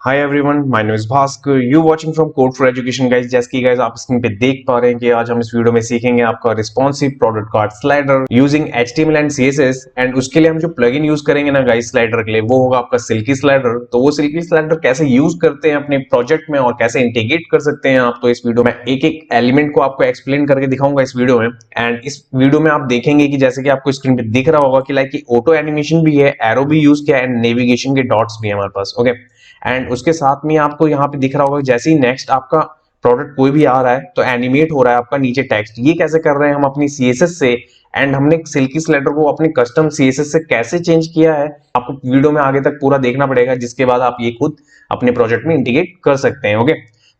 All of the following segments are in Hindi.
Hi everyone, my name is Bhaskar. You watching from code for education guys. जैसे कि गाइस आप स्क्रीन पे देख पा रहे हैं कि आज हम इस वीडियो में सीखेंगे आपका responsive product card slider using HTML and CSS. And उसके लिए हम जो प्लगइन यूज करेंगे ना गाइस स्लाइडर के लिए, वो होगा आपका सिल्की स्लाइडर। तो वो सिल्की स्लाइडर कैसे यूज करते हैं अपने प्रोजेक्ट में और कैसे इंटीग्रेट कर सकते हैं आप, तो इस वीडियो में एक एक एलिमेंट को आपको एक्सप्लेन करके दिखाऊंगा इस वीडियो में। एंड इस वीडियो में आप देखेंगे कि जैसे कि आपको स्क्रीन पे दिख रहा होगा कि लाइक की ऑटो एनिमेशन भी है, एरो भी यूज किया है एंड नेविगेशन के डॉट्स भी है हमारे पास। ओके, एंड उसके साथ में आपको यहाँ पे दिख रहा होगा जैसे ही नेक्स्ट आपका प्रोडक्ट कोई भी आ रहा है तो एनिमेट हो रहा है आपका नीचे टेक्स्ट। ये कैसे कर रहे हैं हम अपनी सीएसएस से, एंड हमने सिल्की स्लाइडर को अपने कस्टम सीएसएस से कैसे चेंज किया है, आपको वीडियो में आगे तक पूरा देखना पड़ेगा, जिसके बाद आप ये खुद अपने प्रोजेक्ट में इंटीग्रेट कर सकते हैं। ओके,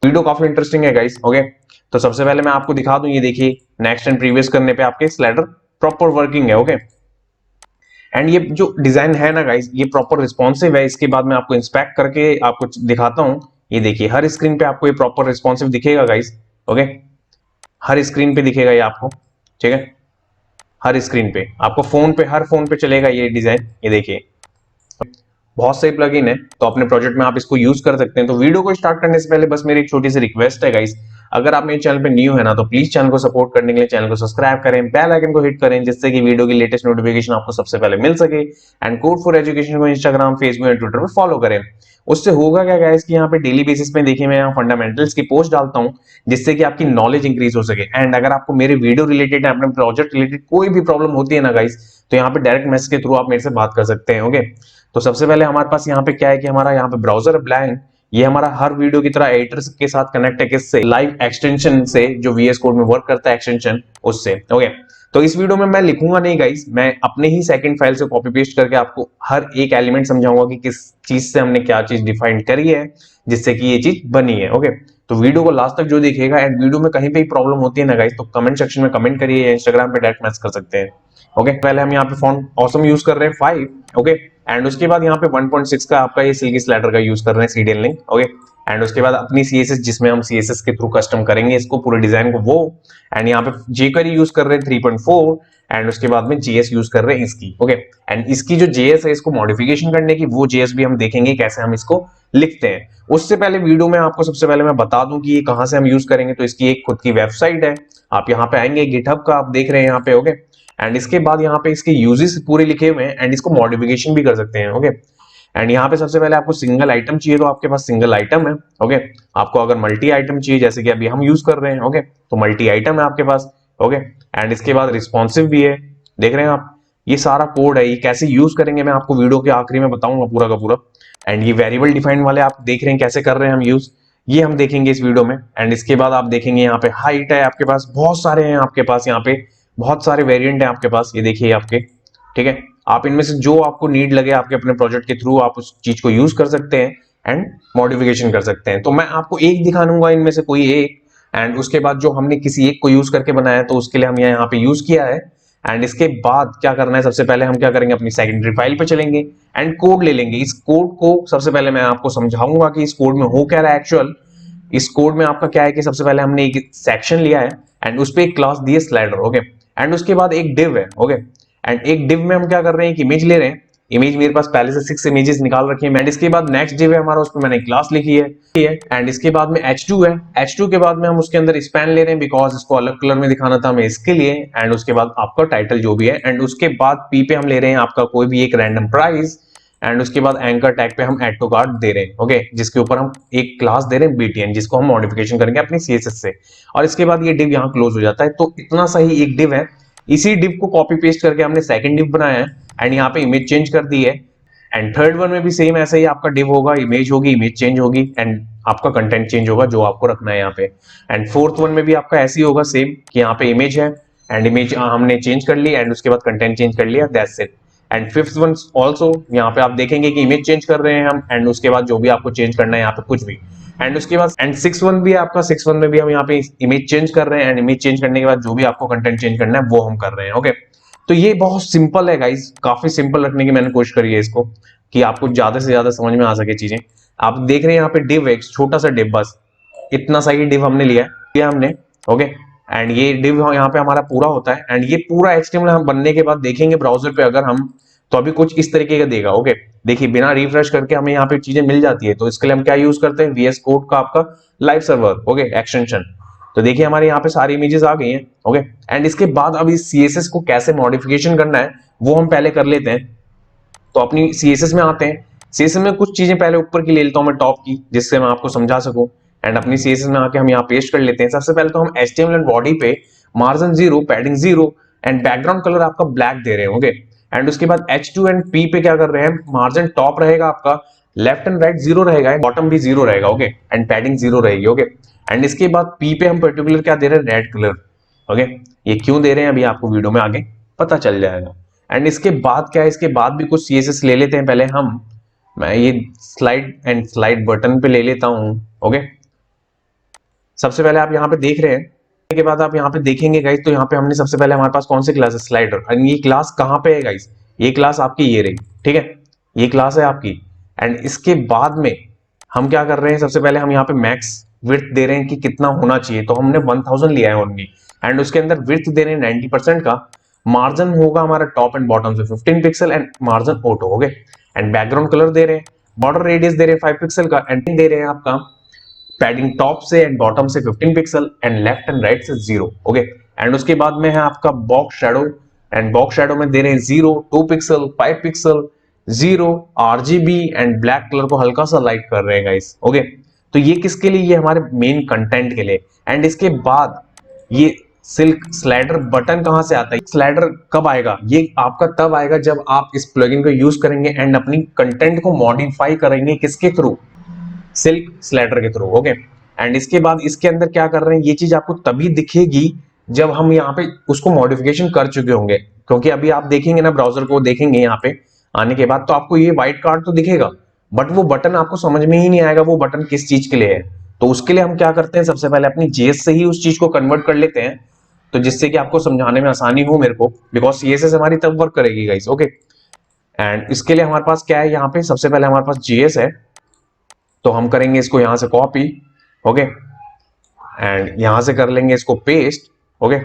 वीडियो काफी इंटरेस्टिंग है गाइस। ओके, तो सबसे पहले मैं आपको दिखा दूं, ये देखिए नेक्स्ट एंड प्रीवियस करने पे आपके स्लाइडर प्रॉपर वर्किंग है। ओके, एंड ये जो डिजाइन है ना गाइस, ये प्रॉपर रिस्पॉन्सिव है। इसके बाद मैं आपको इंस्पेक्ट करके आपको दिखाता हूं। ये देखिए हर स्क्रीन पे आपको ये प्रॉपर रिस्पॉन्सिव दिखेगा गाइस। ओके, हर स्क्रीन पे दिखेगा ये आपको, ठीक है। हर स्क्रीन पे आपको फोन पे, हर फोन पे चलेगा ये डिजाइन। ये देखिए बहुत सही प्लगइन है, तो अपने प्रोजेक्ट में आप इसको यूज कर सकते हैं। तो वीडियो को स्टार्ट करने से पहले बस मेरी एक छोटी सी रिक्वेस्ट है गाइस, अगर आप मेरे चैनल पे न्यू है ना, तो प्लीज चैनल को सपोर्ट करने के लिए चैनल को सब्सक्राइब करें, बेल आइकन को हिट करें, जिससे कि वीडियो की लेटेस्ट नोटिफिकेशन आपको सबसे पहले मिल सके। एंड कोड फॉर एजुकेशन को इंस्टाग्राम, फेसबुक एंड ट्विटर पे फॉलो करें। उससे होगा क्या गाइस कि यहाँ पे डेली बेसिस पे देखिए मैं यहाँ फंडामेंटल्स की पोस्ट डालता हूँ, जिससे कि आपकी नॉलेज इंक्रीज हो सके। एंड अगर आपको मेरे वीडियो रिलेटेड, अपने प्रोजेक्ट रिलेटेड कोई भी प्रॉब्लम होती है ना गाइस, तो यहाँ पे डायरेक्ट मैसेज के थ्रू आप मेरे से बात कर सकते हैं। ओके, तो सबसे पहले हमारे पास यहाँ पे क्या है कि हमारा यहाँ पे ब्राउजर ब्लैंक, ये हमारा हर वीडियो की तरह एडिटर के साथ कनेक्ट है, किससे? लाइव एक्सटेंशन से, जो वीएस कोड में वर्क करता है एक्सटेंशन, उससे। ओके, तो इस वीडियो में मैं लिखूंगा नहीं गाइस, मैं अपने ही सेकंड फाइल से कॉपी पेस्ट करके आपको हर एक एलिमेंट समझाऊंगा कि किस चीज से हमने क्या चीज डिफाइन करी है, जिससे कि ये चीज बनी है। ओके, तो वीडियो को लास्ट तक जो देखेगा, एंड वीडियो में कहीं पे प्रॉब्लम होती है ना गाइस, तो कमेंट सेक्शन में कमेंट करिए या इंस्टाग्राम पे डायरेक्ट मैसेज कर सकते हैं। ओके, पहले हम यहाँ पे फॉन्ट ऑसम यूज कर रहे हैं 5। ओके, एंड उसके बाद यहाँ पे 1.6 का आपका ये सिल्की स्लाइडर का यूज कर रहे हैं, सीडीएन लिंक। ओके, एंड उसके बाद अपनी सीएसएस, जिसमें हम सीएसएस के थ्रू कस्टम करेंगे इसको पूरे डिजाइन को, वो। एंड यहाँ पे जेक्वेरी यूज कर रहे हैं 3.4, एंड उसके बाद में जेएस यूज कर रहे हैं इसकी। ओके, एंड इसकी जो जेएस है इसको मॉडिफिकेशन करने की, वो जेएस भी हम देखेंगे कैसे हम इसको लिखते हैं। उससे पहले वीडियो में आपको सबसे पहले मैं बता दूं कि ये कहां से हम यूज करेंगे। तो इसकी एक खुद की वेबसाइट है, आप यहाँ पे आएंगे, गिटहब का आप देख रहे हैं यहाँ पे। ओके, एंड इसके बाद यहाँ पे इसके यूजेस पूरे लिखे हुए हैं, एंड इसको मॉडिफिकेशन भी कर सकते हैं। ओके, एंड यहाँ पे सबसे पहले आपको सिंगल आइटम चाहिए, तो आपके पास सिंगल आइटम है। ओके, आपको अगर मल्टी आइटम चाहिए, जैसे कि अभी हम यूज कर रहे हैं, ओके, तो मल्टी आइटम है आपके पास। ओके, एंड इसके बाद रिस्पॉन्सिव भी है, देख रहे हैं आप। ये सारा कोड है, ये कैसे यूज करेंगे मैं आपको वीडियो के आखिरी में बताऊंगा पूरा का पूरा। एंड ये वेरिएबल डिफाइन वाले आप देख रहे हैं कैसे कर रहे हैं हम यूज, ये हम देखेंगे इस वीडियो में। एंड इसके बाद आप देखेंगे यहाँ पे हाइट है आपके पास, बहुत सारे हैं आपके पास, यहाँ पे बहुत सारे वेरिएंट है आपके पास, ये देखिए आपके, ठीक है। आप इनमें से जो आपको नीड लगे आपके अपने प्रोजेक्ट के थ्रू, आप उस चीज को यूज कर सकते हैं एंड मॉडिफिकेशन कर सकते हैं। तो मैं आपको एक दिखाऊंगा इनमें से कोई एक, एंड उसके बाद जो हमने किसी एक को यूज करके बनाया है, तो उसके लिए हम यहाँ पे यूज किया है। एंड इसके बाद क्या करना है, सबसे पहले हम क्या करेंगे, अपनी सेकेंडरी फाइल पे चलेंगे एंड कोड ले लेंगे। इस कोड को सबसे पहले मैं आपको समझाऊंगा कि इस कोड में हो क्या रहा है एक्चुअल। इस कोड में आपका क्या है कि सबसे पहले हमने एक सेक्शन लिया है, एंड उस पर एक क्लास दी है स्लाइडर। ओके, एंड उसके बाद एक डिव है। ओके, एंड एक डिव में हम क्या कर रहे हैं, एक इमेज ले रहे हैं। इमेज मेरे पास पहले से 6 इमेजेस निकाल रखी है। एंड इसके बाद नेक्स्ट डिव है हमारा, उस पर मैंने क्लास लिखी है। एंड इसके बाद में h2 है। h2 के बाद में हम उसके अंदर स्पैन ले रहे हैं, बिकॉज इसको अलग कलर में दिखाना था हमें इसके लिए। एंड उसके बाद आपका टाइटल जो भी है, एंड उसके बाद p पे हम ले रहे हैं आपका कोई भी एक रैंडम प्राइस। एंड उसके बाद एंकर टैग पे हम ऐड टू कार्ट दे रहे हैं। ओके, जिसके ऊपर हम एक क्लास दे रहे हैं btn, जिसको हम मॉडिफिकेशन करेंगे अपनी सीएसएस से। और इसके बाद ये डिव यहाँ क्लोज हो जाता है। तो इतना सही एक डिव है। इसी डिव को कॉपी पेस्ट करके हमने सेकंड डिव बनाया है, एंड यहाँ पे इमेज चेंज कर दी है। एंड थर्ड वन में भी सेम ऐसा ही आपका डिव होगा, इमेज होगी, इमेज चेंज होगी, एंड आपका कंटेंट चेंज होगा जो आपको रखना है यहाँ पे। एंड फोर्थ वन में भी आपका ऐसे ही होगा सेम, कि यहाँ पे इमेज है, एंड इमेज हमने चेंज कर ली, एंड उसके बाद कंटेंट चेंज कर लिया, that's it. And fifth one also, यहाँ पे आप देखेंगे कि इमेज चेंज कर रहे हैं हम, एंड उसके बाद जो भी आपको चेंज करना है यहाँ पे कुछ भी। एंड उसके बाद एंड सिक्स वन भी है आपका, सिक्स वन में भी हम यहाँ पे इमेज चेंज कर रहे हैं, एंड इमेज चेंज करने के बाद जो भी आपको कंटेंट चेंज करना है वो हम कर रहे हैं। ओके, तो ये बहुत सिंपल है गाइस, काफी सिंपल रखने की मैंने कोशिश करी है इसको, कि आपको ज्यादा से ज्यादा समझ में आ सके चीजें। आप देख रहे हैं यहाँ पे डिव है, छोटा सा डिव, बस इतना सा ही डिव हमने लिया हमने। ओके, एंड ये डिव यहाँ पे हमारा पूरा होता है। एंड ये पूरा एचटीएमएल हम बनने के बाद देखेंगे ब्राउजर पे, अगर हम तो अभी कुछ इस तरीके का देगा। ओके, देखिए बिना रिफ्रेश करके हमें यहाँ पे चीजें मिल जाती है, तो इसके लिए हम क्या यूज करते हैं, VS कोड का आपका लाइव सर्वर, ओके, एक्सटेंशन। तो देखिए हमारे यहाँ पे सारी इमेजेस आ गई हैं। ओके, एंड इसके बाद अब इस CSS को कैसे मॉडिफिकेशन करना है वो हम पहले कर लेते हैं। तो अपनी CSS में आते हैं। CSS में कुछ चीजें पहले ऊपर की ले लेता हूं मैं, टॉप की, जिससे मैं आपको समझा सकूं। एंड अपनी CSS में आके हम यहाँ पेस्ट कर लेते हैं। सबसे पहले तो हम HTML एंड बॉडी पे margin 0, padding 0 and background colour आपका ब्लैक दे रहे हैं। ओके, एंड उसके बाद H2 एंड P पे क्या कर रहे हैं, मार्जिन टॉप रहेगा आपका, लेफ्ट एंड राइट 0 रहेगा, बॉटम भी 0 रहेगा। ओके, एंड पैडिंग 0 रहेगी। ओके, एंड इसके बाद P पे हम पर्टिकुलर क्या दे रहे हैं, रेड कलर। ओके, ये क्यों दे रहे हैं अभी आपको वीडियो में आगे पता चल जाएगा। एंड इसके बाद क्या है, इसके बाद भी कुछ CSS ले लेते हैं पहले हम। मैं ये स्लाइड एंड स्लाइड बटन पे ले लेता हूं। ओके, सबसे पहले आप यहाँ पे देख रहे हैं, के बाद आप यहाँ पे देखेंगे गाइस, तो यहाँ पे हमने सबसे पहले हमारे पास कौन सी क्लास है, स्लाइडर। एंड ये क्लास कहाँ पे है गाइस, ये क्लास आपकी ये रही, ठीक है, ये क्लास है आपकी। एंड इसके बाद में हम क्या कर रहे हैं, सबसे पहले हम यहाँ पे मैक्स विड्थ दे रहे हैं कि कितना होना चाहिए, तो हमने 1000 लिया है ओनली। एंड उसके अंदर विड्थ दे रहे हैं 90% का। मार्जिन होगा हमारा टॉप एंड बॉटम से 15 pixel and margin auto. Okay, and background colour दे रहे हैं, बॉर्डर रेडियस दे रहे हैं 5 पिक्सल का, एंड दे रहे हैं आपका पैडिंग टॉप से एंड बॉटम से 15 pixel and left and right से 0। ओके, एंड उसके बाद में है आपका box shadow, and box shadow में दे रहे हैं 0, 2 pixel, 5 pixel, 0, RGB and black colour को हल्का सा लाइट कर रहे हैं गाइस। ओके, तो ये किसके लिए, ये हमारे मेन कंटेंट के लिए। एंड इसके बाद ये सिल्क स्लाइडर बटन कहां से आता है, स्लाइडर कब आएगा, ये आपका तब आएगा जब आप इस प्लगइन को यूज करेंगे एंड अपनी कंटेंट को मॉडिफाई करेंगे, किसके थ्रू, सिल्क स्लाइडर के थ्रू। ओके, एंड इसके बाद इसके अंदर क्या कर रहे हैं, ये चीज आपको तभी दिखेगी जब हम यहाँ पे उसको मॉडिफिकेशन कर चुके होंगे। क्योंकि अभी आप देखेंगे ना, ब्राउजर को देखेंगे यहाँ पे आने के बाद, तो आपको ये व्हाइट कार्ड तो दिखेगा, बट वो बटन आपको समझ में ही नहीं आएगा वो बटन किस चीज के लिए है। तो उसके लिए हम क्या करते हैं, सबसे पहले अपनी JS से ही उस चीज को कन्वर्ट कर लेते हैं, तो जिससे कि आपको समझाने में आसानी हो मेरे को, बिकॉज CSS हमारी तब वर्क करेगी गाइस। ओके, एंड इसके लिए हमारे पास क्या है, यहाँ पे सबसे पहले हमारे पास JS है, तो हम करेंगे इसको यहां से कॉपी। ओके, एंड यहां से कर लेंगे इसको पेस्ट। ओके,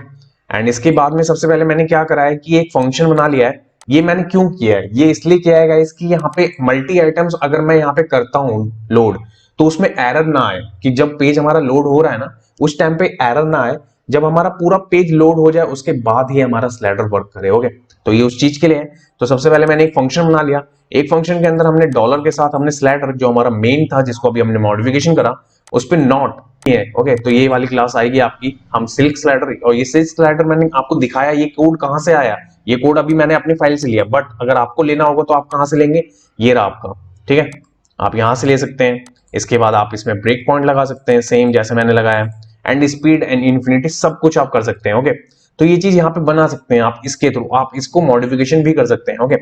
एंड इसके बाद में सबसे पहले मैंने क्या करा है कि एक फंक्शन बना लिया है। ये मैंने क्यों किया है, ये इसलिए किया है गाइस कि यहाँ पे मल्टी आइटम्स अगर मैं यहाँ पे करता हूँ लोड, तो उसमें एरर ना आए, कि जब पेज हमारा लोड हो रहा है ना उस टाइम पे एरर ना आए, जब हमारा पूरा पेज लोड हो जाए उसके बाद ही हमारा स्लाइडर वर्क करे। ओके, तो ये उस चीज के लिए है। तो सबसे पहले मैंने एक फंक्शन बना लिया, एक फंक्शन के अंदर हमने डॉलर के साथ हमने स्लाइडर जो हमारा मेन था जिसको अभी हमने मॉडिफिकेशन करा उस पर नॉट है। ओके, तो ये वाली क्लास आएगी आपकी, हम सिल्क स्लाइडर, और ये सिल्क स्लाइडर मैंने आपको दिखाया ये कोड कहां से आया, ये कोड अभी मैंने अपनी फाइल से लिया, बट अगर आपको लेना होगा तो आप कहां से लेंगे, ये रहा आपका, ठीक है, आप यहां से ले सकते हैं। इसके बाद आप इसमें ब्रेक पॉइंट लगा सकते हैं सेम जैसे मैंने लगाया, एंड स्पीड एंड इन्फिनिटी सब कुछ आप कर सकते हैं। ओके, तो ये चीज यहाँ पे बना सकते हैं आप इसके थ्रू, आप इसको मॉडिफिकेशन भी कर सकते हैं। ओके,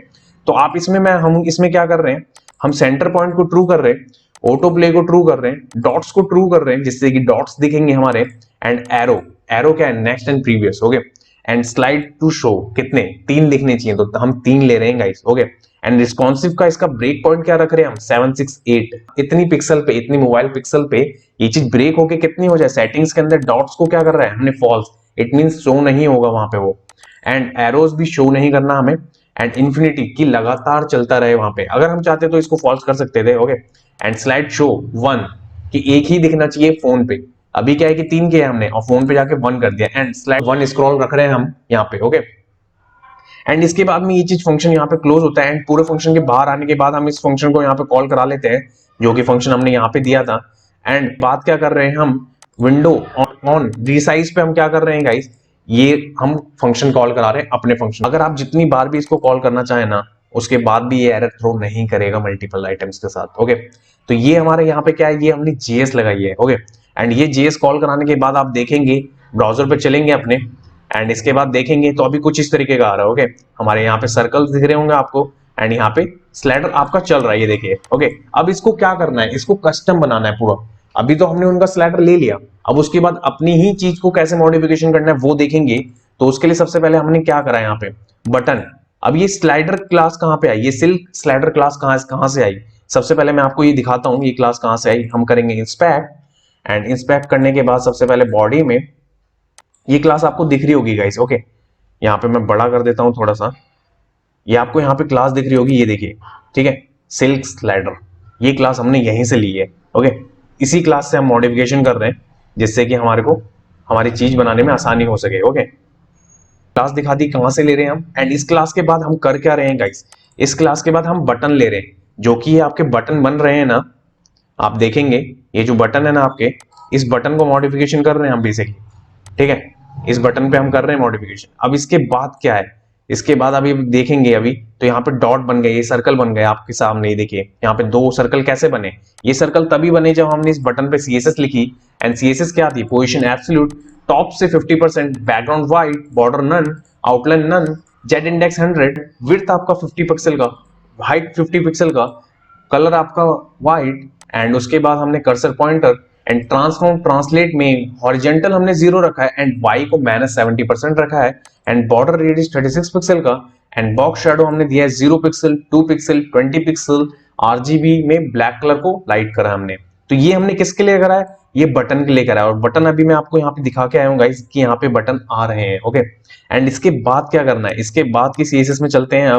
तो आप इसमें हम इसमें क्या कर रहे हैं, हम सेंटर पॉइंट को ट्रू कर रहे हैं, ऑटो प्ले को ट्रू कर रहे हैं, डॉट्स को ट्रू कर रहे हैं जिससे कि डॉट्स दिखेंगे हमारे, एंड एरो, एरो क्या है, next and previous. Okay, and slide to show कितने, 3 लिखने चाहिए, तो हम 3 ले रहे हैं गाइस। ओके, एंड रिस्पॉन्सिव का इसका ब्रेक पॉइंट क्या रख रहे हैं हम, 768, इतनी पिक्सल पे, इतनी मोबाइल पिक्सल पे ये चीज ब्रेक होके कितनी हो जाए, सेटिंग्स के अंदर डॉट्स को क्या कर रहा है हमने, फॉल्स, इट मीन शो नहीं होगा वहां पे वो, एंड एरोज भी शो नहीं करना हमें, एंड इन्फिनिटी की लगातार चलता रहे वहां पे, अगर हम चाहते तो इसको फॉल्स कर सकते थे। ओके, एंड स्लाइड शो 1 कि एक ही दिखना चाहिए फोन पे, अभी क्या है कि 3 किया हमने और फोन पे जाके 1 कर दिया, एंड स्लाइड 1 स्क्रॉल रख रहे हैं हम यहाँ पे। ओके, एंड इसके बाद में ये चीज फंक्शन यहाँ पे क्लोज होता है, एंड पूरे फंक्शन के बाहर आने के बाद हम इस फंक्शन को यहाँ पे कॉल करा लेते हैं जो कि फंक्शन हमने यहाँ पे दिया था। एंड बात क्या कर रहे हैं हम, विंडो ऑन रीसाइज पे हम क्या कर रहे हैं गाइस, ये हम फंक्शन कॉल करा रहे हैं अपने फंक्शन, अगर आप जितनी बार भी इसको कॉल करना चाहे ना उसके बाद भी ये एरर थ्रो नहीं करेगा मल्टीपल आइटम्स के साथ। ओके, तो ये हमारे यहाँ पे क्या है, ये हमने JS लगाई है। ओके, एंड ये JS कॉल कराने के बाद आप देखेंगे ब्राउजर पे चलेंगे अपने, एंड इसके बाद देखेंगे तो अभी कुछ इस तरीके का आ रहा है। ओके, हमारे यहाँ पे सर्कल दिख रहे होंगे आपको, एंड यहाँ पे स्लाइडर आपका चल रहा है, ये देखिए। ओके, अब इसको क्या करना है, इसको कस्टम बनाना है पूरा। अभी तो हमने उनका स्लाइडर ले लिया, अब उसके बाद अपनी ही चीज को कैसे मॉडिफिकेशन करना है वो देखेंगे। तो उसके लिए सबसे पहले हमने क्या करा है, यहाँ पे बटन। अब ये स्लाइडर क्लास कहाँ पे आई, ये सिल्क स्लाइडर क्लास कहाँ से आई, सबसे पहले मैं आपको ये दिखाता हूँ ये क्लास कहाँ से आई। हम करेंगे इंस्पेक्ट, एंड इंस्पेक्ट करने के बाद सबसे पहले बॉडी में ये क्लास आपको दिख रही होगी गाइस। ओके, यहाँ पे मैं बड़ा कर देता हूँ थोड़ा सा, ये आपको यहाँ पे क्लास दिख रही होगी, ये देखिए, ठीक है, सिल्क स्लाइडर, ये क्लास हमने यहीं से ली है। ओके, इसी क्लास से हम मॉडिफिकेशन कर रहे हैं जिससे कि हमारे को हमारी चीज बनाने में आसानी हो सके। ओके, क्लास दिखा दी कहां से ले रहे हैं हम, एंड इस क्लास के बाद हम कर क्या रहे हैं गाइस, इस क्लास के बाद हम बटन ले रहे हैं, जो कि ये आपके बटन बन रहे हैं ना, आप देखेंगे ये जो बटन है ना आपके, इस बटन को मॉडिफिकेशन कर रहे हैं हम बेसिकली, ठीक है, इस बटन पे हम कर रहे हैं मॉडिफिकेशन। अब इसके बाद क्या है, इसके बाद अभी देखेंगे अभी, तो यहाँ पे डॉट बन गए, ये सर्कल बन गए आपके सामने, ये देखिए यहाँ पे दो सर्कल कैसे बने, ये सर्कल तभी बने जब हमने इस बटन पे सीएसएस लिखी, एंड सीएसएस क्या थी, पोजीशन एब्सोल्यूट, टॉप से 50%, background white, border none, outline none, z index 100, width आपका 50 पिक्सल का, हाइट 50 पिक्सल का, कलर आपका व्हाइट, एंड उसके बाद हमने cursor pointer and transform translate में हॉरिजेंटल हमने 0 रखा है, एंड वाई को -70% रखा है, एंड बॉर्डर रेडियस 36 पिक्सल का, एंड बॉक्स शैडो हमने दिया है 0 पिक्सल, 2 पिक्सल, 20 पिक्सल, आरजीबी में ब्लैक कलर को लाइट करा हमने। तो ये हमने किसके लिए करा है, ये बटन के लिए करा है, और बटन अभी मैं आपको यहाँ पे दिखा के आया हूँ गाइस कि यहाँ पे बटन आ रहे हैं। ओके, एंड इसके बाद क्या करना है, इसके बाद की सीएसएस में चलते हैं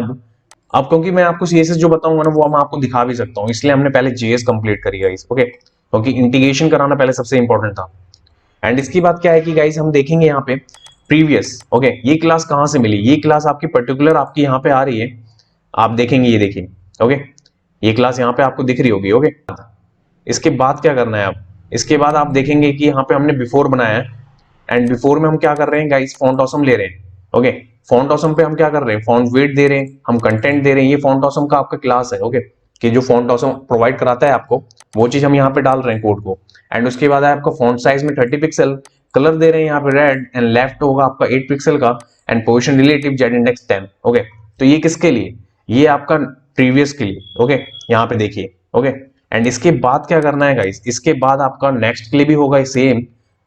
अब क्योंकि मैं आपको सीएसएस जो बताऊंगा ना वो मैं आपको दिखा भी सकता हूँ, इसलिए हमने पहले जेएस कंप्लीट करी गाइस। ओके, क्योंकि इंटीग्रेशन कराना पहले सबसे इंपॉर्टेंट था। एंड इसकी बात क्या है कि गाइस हम देखेंगे यहाँ पे प्रीवियस, ओके, ये क्लास कहां से मिली, ये क्लास आपकी पर्टिकुलर आपकी यहाँ पे आ रही है, आप देखेंगे, ये देखिए, ओके, ये क्लास यहाँ पे आपको दिख रही होगी। ओके, इसके बाद क्या करना है, आप इसके बाद आप देखेंगे कि यहाँ पे हमने बिफोर बनाया है, एंड बिफोर में हम क्या कर रहे हैं गाइस, फॉन्ट ऑसम ले रहे हैं। ओके, फॉन्ट ऑसम पे हम क्या कर रहे हैं, फॉन्ट वेट दे रहे हैं, हम कंटेंट दे रहे हैं, ये फॉन्ट ऑसम का आपका क्लास है। ओके, कि जो फॉन्ट ऑसम प्रोवाइड कराता है आपको, वो चीज हम यहाँ पे डाल रहे हैं कोड को, एंड उसके बाद है आपका फॉन्ट साइज में 30 पिक्सल, कलर दे रहे हैं यहाँ पे रेड, एंड लेफ्ट होगा आपका 8 पिक्सल का, and position relative Z index 10। Okay, तो ये किसके लिए, ये आपका प्रीवियस के लिए। ओके, यहाँ पे देखिए। ओके, एंड इसके बाद क्या करना है गाइस, इसके बाद आपका नेक्स्ट के लिए भी होगा सेम,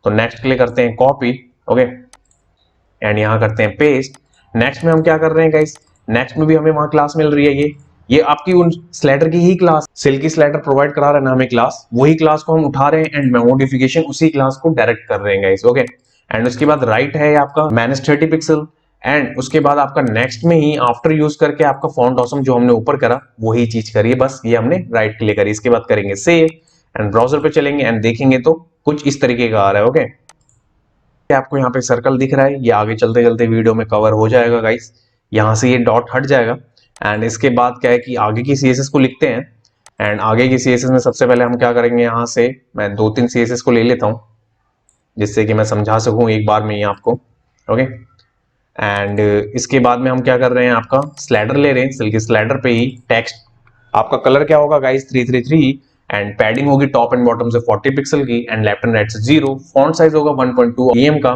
तो नेक्स्ट के लिए करते हैं कॉपी। ओके, एंड यहाँ करते हैं पेस्ट। नेक्स्ट में हम क्या कर रहे हैं गाइस, नेक्स्ट में भी हमें वहां क्लास मिल रही है, ये आपकी उन स्लाइडर की ही क्लास, सिल्की स्लाइडर प्रोवाइड करा रहे हैं ना हमें क्लास, वही क्लास को हम उठा रहे हैं एंड मॉडिफिकेशन उसी क्लास को डायरेक्ट कर रहे हैं गाइस। ओके, एंड उसके बाद राइट है आपका -30 पिक्सल, एंड उसके बाद आपका नेक्स्ट में ही आफ्टर यूज करके आपका फॉन्ट ऑसम जो हमने ऊपर करा वही चीज करिए, बस ये हमने राइट के लिए करी। इसके बाद करेंगे सेव, एंड ब्राउजर पे चलेंगे एंड देखेंगे तो कुछ इस तरीके का आ रहा है। ओके, आपको यहाँ पे सर्कल दिख रहा है, ये आगे चलते चलते वीडियो में कवर हो जाएगा गाइस, यहाँ से ये डॉट हट जाएगा, एंड इसके बाद क्या है कि आगे की सीएसएस को लिखते हैं, एंड आगे की सीएसएस में सबसे पहले हम क्या करेंगे, यहाँ से मैं 2-3 सीएसएस को ले लेता हूँ जिससे कि मैं समझा सकूं एक बार में ही आपको। ओके, एंड इसके बाद में हम क्या कर रहे हैं, आपका स्लाइडर ले रहे हैं, सिल्की स्लाइडर पे ही टेक्स्ट आपका कलर क्या होगा गाइस 333, एंड पैडिंग होगी टॉप एंड बॉटम से 40 पिक्सल की, एंड लेफ्ट एंड राइट से 0, फॉन्ट साइज होगा 1.2 em का,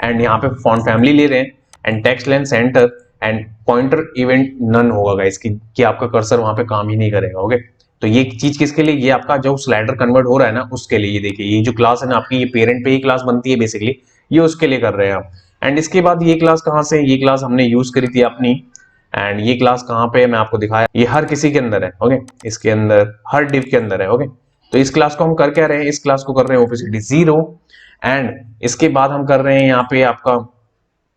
एंड यहाँ पे फॉन्ट फैमिली ले रहे हैं, and text length centre, and pointer event none होगा गाइस कि आपका कर्सर वहां पे काम ही नहीं करेगा। ओके, तो ये चीज किसके लिए, ये आपका जो स्लाइडर कन्वर्ट हो रहा है ना उसके लिए, ये देखिए ये जो क्लास है ना आपकी, ये पेरेंट पे ही क्लास बनती है बेसिकली, ये उसके लिए कर रहे हैं आप। एंड इसके बाद ये क्लास कहाँ से, ये क्लास हमने यूज करी थी अपनी, एंड ये क्लास कहाँ पे मैं आपको दिखाया, ये हर किसी के अंदर है। ओके, इसके अंदर हर डिव के अंदर है। ओके, तो इस क्लास को हम कर क्या रहे हैं, इस क्लास को कर रहे हैं ओपेसिटी 0, एंड इसके बाद हम कर रहे हैं यहाँ पे आपका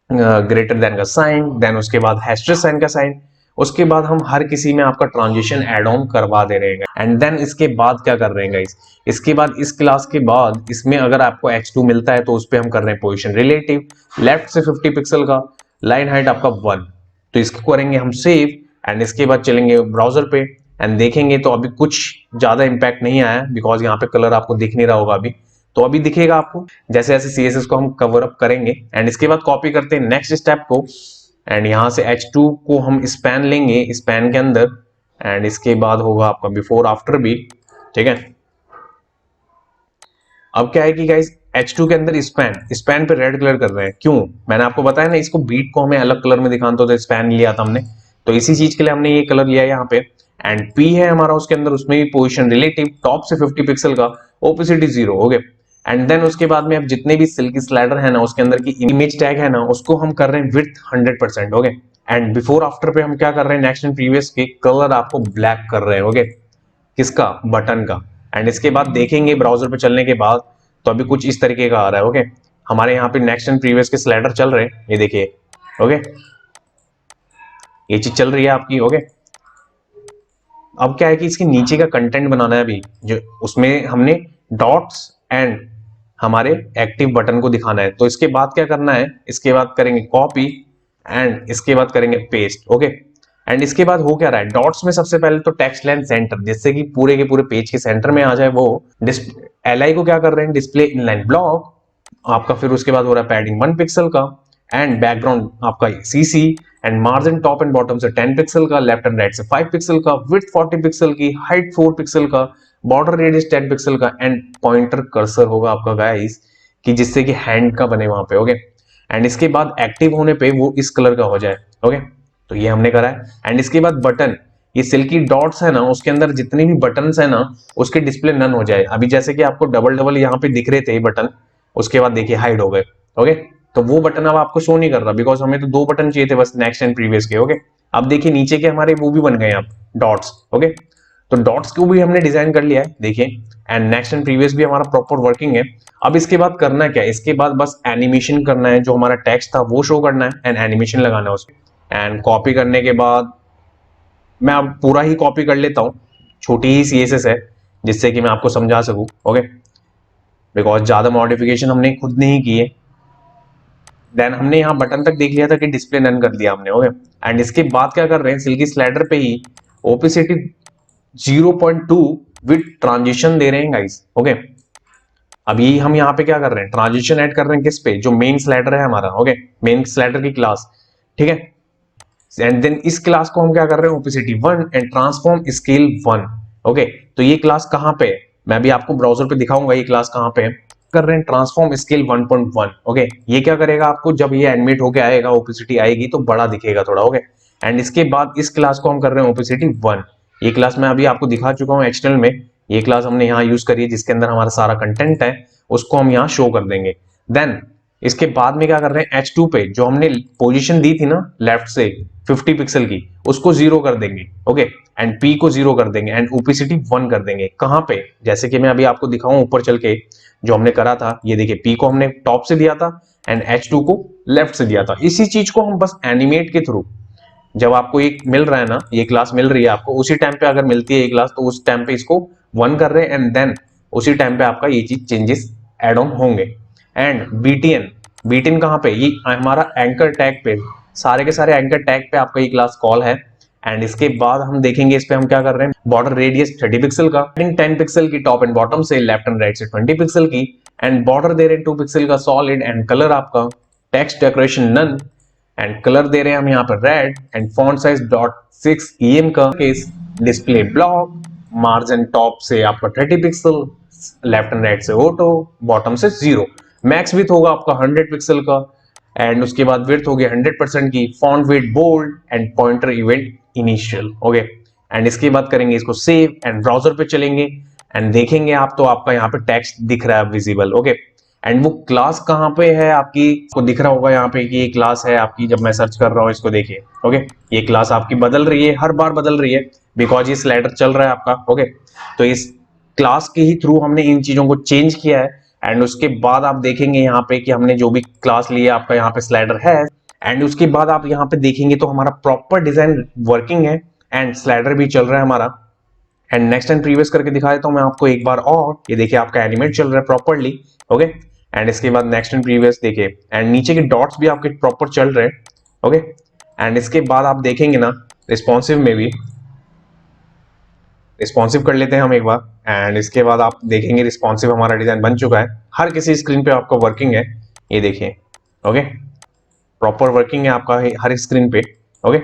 ग्रेटर देन का साइन, देन उसके बाद हैस्ट्रिक साइन का साइन, उसके बाद हम हर किसी में आपका ट्रांजिशन एड ऑन करवा दे रहे हैं, एंड देन इसके बाद क्या कर रहे हैं गाइस, इसके बाद इस क्लास के बाद इसमें अगर आपको x2 मिलता है तो उस पर हम कर रहे हैं पोजीशन रिलेटिव, लेफ्ट से 50 पिक्सल का, लाइन हाइट आपका 1, तो इसको करेंगे हम सेव, एंड इसके बाद चलेंगे ब्राउजर पे एंड देखेंगे तो अभी कुछ ज्यादा इंपैक्ट नहीं आया बिकॉज यहाँ पे कलर आपको दिख नहीं रहा होगा अभी, तो अभी दिखेगा आपको जैसे जैसे सीएसएस को हम कवर अप करेंगे। एंड इसके बाद कॉपी करते हैं नेक्स्ट स्टेप को, एंड यहाँ से H2 को हम स्पैन लेंगे, स्पैन के अंदर, एंड इसके बाद होगा आपका बिफोर आफ्टर भी, ठीक है। अब क्या है कि गाइस H2 के अंदर स्पैन पे रेड कलर कर रहे हैं, क्यों, मैंने आपको बताया ना इसको बीट को हमें अलग कलर में दिखाना था, तो स्पैन लिया था हमने, तो इसी चीज के लिए हमने ये कलर लिया है यहाँ पे। एंड P है हमारा उसके अंदर, उसमें भी पोजीशन रिलेटिव, टॉप से 50 पिक्सल का, ओपेसिटी 0, ओके। एंड देन उसके बाद में अब जितने भी सिल्की स्लाइडर है ना उसके अंदर की इमेज टैग है ना उसको हम कर रहे हैं width 100%, okay. And before after पे हम क्या कर रहे हैं, नेक्स्ट एंड प्रीवियस के कलर आपको ब्लैक कर रहे हैं, ओके, किसका, बटन का। एंड इसके बाद देखेंगे ब्राउजर पे चलने के बाद तो अभी कुछ इस तरीके का आ रहा है, ओके। हमारे यहाँ पे नेक्स्ट एंड प्रीवियस के स्लाइडर चल रहे हैं, ये देखिए, ओके। ये चीज चल रही है आपकी। ओके, अब क्या है कि इसके नीचे का कंटेंट बनाना है अभी, जो उसमें हमने डॉट्स एंड हमारे एक्टिव बटन को दिखाना है। तो इसके बाद क्या करना है, इसके बाद करेंगे कॉपी एंड इसके बाद करेंगे पेस्ट। ओके, एंड इसके बाद हो क्या रहा है, डॉट्स में सबसे पहले तो टेक्स्ट लाइन सेंटर, जिससे कि पूरे के पूरे पेज के सेंटर में आ जाए वो। एल को क्या कर रहे हैं, डिस्प्ले इनलाइन ब्लॉक आपका, फिर उसके बाद हो रहा है पैडिंग 1 पिक्सल का, एंड बैकग्राउंड आपका CC, and margin top and bottom से 10 पिक्सल का, लेफ्ट एंड राइट से 5 पिक्सल का, विड्थ 40 पिक्सल की, हाइट 4 पिक्सल का, बॉर्डर रेडियस 10 पिक्सल का, एंड पॉइंटर कर्सर होगा आपका गाइस कि जिससे कि हैंड का बने वहां पे। ओके, एंड इसके बाद एक्टिव होने पे वो इस कलर का हो जाए। ओके, तो ये हमने करा है। एंड इसके बाद बटन, ये सिल्की डॉट्स है ना, उसके अंदर जितने भी बटन्स है ना उसके डिस्प्ले नन हो जाए। अभी जैसे कि आपको डबल डबल यहाँ पे दिख रहे थे बटन, उसके बाद देखिए हाइड हो गए। ओके, तो वो बटन अब आपको शो नहीं कर रहा, बिकॉज हमें तो 2 बटन चाहिए थे बस, नेक्स्ट एंड प्रीवियस के। ओके, अब देखिए नीचे के हमारे वो भी बन गए आप डॉट्स। ओके, तो डॉट्स को भी हमने डिजाइन कर लिया है देखिए, एंड नेक्स्ट एंड प्रीवियस भी हमारा प्रॉपर वर्किंग है। अब इसके बाद करना क्या है, इसके बाद बस एनिमेशन करना है, जो हमारा टेक्स्ट था वो शो करना है एंड एनिमेशन लगाना है उसमें। एंड कॉपी करने के बाद मैं अब पूरा ही कॉपी कर लेता हूँ, छोटी ही सीएसएस है जिससे कि मैं आपको समझा सकूं। ओके, बिकॉज ज्यादा मॉडिफिकेशन हमने खुद नहीं की है। देन हमने यहाँ बटन तक देख लिया था कि डिस्प्ले नन कर दिया हमने। ओके, एंड इसके बाद क्या कर रहे हैं, सिल्की स्लाइडर पे ही ओपेसिटी 0.2 विद ट्रांजिशन दे रहे हैं गाइस। ओके, अभी हम यहाँ पे क्या कर रहे हैं, ट्रांजिशन ऐड कर रहे हैं किस पे, जो मेन स्लाइडर है हमारा। ओके, मेन स्लाइडर की क्लास, ठीक है। एंड देन इस क्लास को हम क्या कर रहे हैं, opacity 1 and transform scale 1। Okay, तो ये क्लास कहां पे है, मैं भी आपको ब्राउजर पे दिखाऊंगा ये क्लास कहां पे है। कर रहे हैं ट्रांसफॉर्म स्केल 1.1। ओके, ये क्या करेगा आपको, जब ये एनिमेट होके आएगा ओपेसिटी आएगी तो बड़ा दिखेगा थोड़ा। ओके, एंड इसके बाद इस क्लास को हम कर रहे हैं ओपेसिटी 1। ये क्लास मैं अभी आपको दिखा चुका हूं एक्सटर्नल में, ये क्लास हमने यहाँ यूज करी है जिसके अंदर हमारा सारा कंटेंट है, उसको हम यहाँ शो कर देंगे। देन इसके बाद में क्या कर रहे हैं, H2 पे जो हमने पोजीशन दी थी ना लेफ्ट से 50 पिक्सल की, उसको 0 कर देंगे। ओके, एंड P को 0 कर देंगे एंड ओपेसिटी 1 कर देंगे। कहां पे, जैसे कि मैं अभी आपको दिखाऊं ऊपर चल के जो हमने करा था, ये देखिए P को हमने टॉप से दिया था एंड H2 को लेफ्ट से दिया था। इसी चीज को हम बस एनिमेट के थ्रू, जब आपको एक मिल रहा है ना, ये क्लास मिल रही है आपको, उसी टाइम पे अगर मिलती है ये क्लास तो उस टाइम पे इसको 1 कर रहे हैं एंड देन उसी टाइम पे आपका ये चीज चेंजेस एड ऑन होंगे। एंड बीटीएन कहां पे, ये हमारा एंकर टैग पे, सारे के सारे एंकर टैग पे आपका ये क्लास कॉल है। एंड इसके बाद हम देखेंगे इस पे हम क्या कर रहे हैं, बॉर्डर रेडियस 30 पिक्सल का, 10 पिक्सल की टॉप एंड बॉटम से, लेफ्ट एंड राइट से 20 पिक्सल की, एंड बॉर्डर दे रहे हैं 2 पिक्सल का सॉलिड, एंड कलर आपका text decoration none, and colour दे रहे हैं हम यहाँ पर red, and font size .6 EM का case, display block, margin top से आपका 30 पिक्सल, लेफ्ट एंड राइट से ऑटो, बॉटम से 0, मैक्स विड्थ होगा आपका 100 पिक्सल का, एंड उसके बाद विड्थ होगी 100% की, font weight bold and pointer event initial. Okay, and इसके बाद करेंगे इसको सेव एंड ब्राउजर पे चलेंगे एंड देखेंगे आप, तो आपका यहाँ पे टेक्स्ट दिख रहा है विजिबल। ओके, एंड वो क्लास कहाँ पे है आपकी, को दिख रहा होगा यहाँ पे कि ये क्लास है आपकी, जब मैं सर्च कर रहा हूँ इसको देखिए। ओके, ये क्लास आपकी बदल रही है, हर बार बदल रही है बिकॉज ये स्लाइडर चल रहा है आपका। ओके, तो इस क्लास के ही थ्रू हमने इन चीजों को चेंज किया है। एंड उसके बाद आप देखेंगे यहाँ पे कि हमने जो भी क्लास लिया आपका यहाँ पे स्लाइडर है, एंड उसके बाद आप यहाँ पे देखेंगे तो हमारा प्रॉपर डिजाइन वर्किंग है एंड स्लाइडर भी चल रहा है हमारा। एंड नेक्स्ट एंड प्रीवियस करके दिखा देता हूँ मैं आपको एक बार और, ये देखिए आपका एनिमेट चल रहा है प्रॉपरली। ओके, एंड इसके बाद नेक्स्ट एंड प्रीवियस देखिए, एंड नीचे के डॉट्स भी आपके प्रॉपर चल रहे हैं। ओके, एंड इसके बाद आप देखेंगे ना रिस्पॉन्सिव में भी, रिस्पॉन्सिव कर लेते हैं हम एक बार, एंड इसके बाद आप देखेंगे रिस्पॉन्सिव हमारा डिजाइन बन चुका है, हर किसी स्क्रीन पे आपका वर्किंग है, ये देखिए। ओके, प्रॉपर वर्किंग है आपका हर स्क्रीन पे। ओके,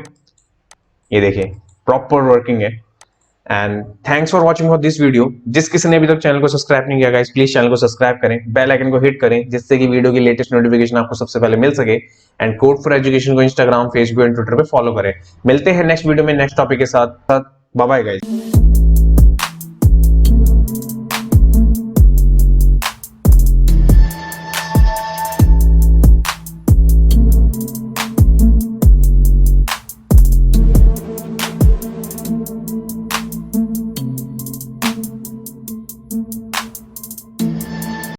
ये देखिए प्रॉपर वर्किंग है। And thanks for watching for this video. जिस किसी ने अभी तक चैनल को सब्सक्राइब नहीं किया गाइस, प्लीज चैनल को सब्सक्राइब करें, बेल आइकन को हिट करें, जिससे कि वीडियो की लेटेस्ट नोटिफिकेशन आपको सबसे पहले मिल सके। एंड कोड फॉर एजुकेशन को इंस्टाग्राम, फेसबुक एंड ट्विटर पे फॉलो करें। मिलते हैं नेक्स्ट वीडियो में नेक्स्ट टॉपिक के साथ। Bye bye guys.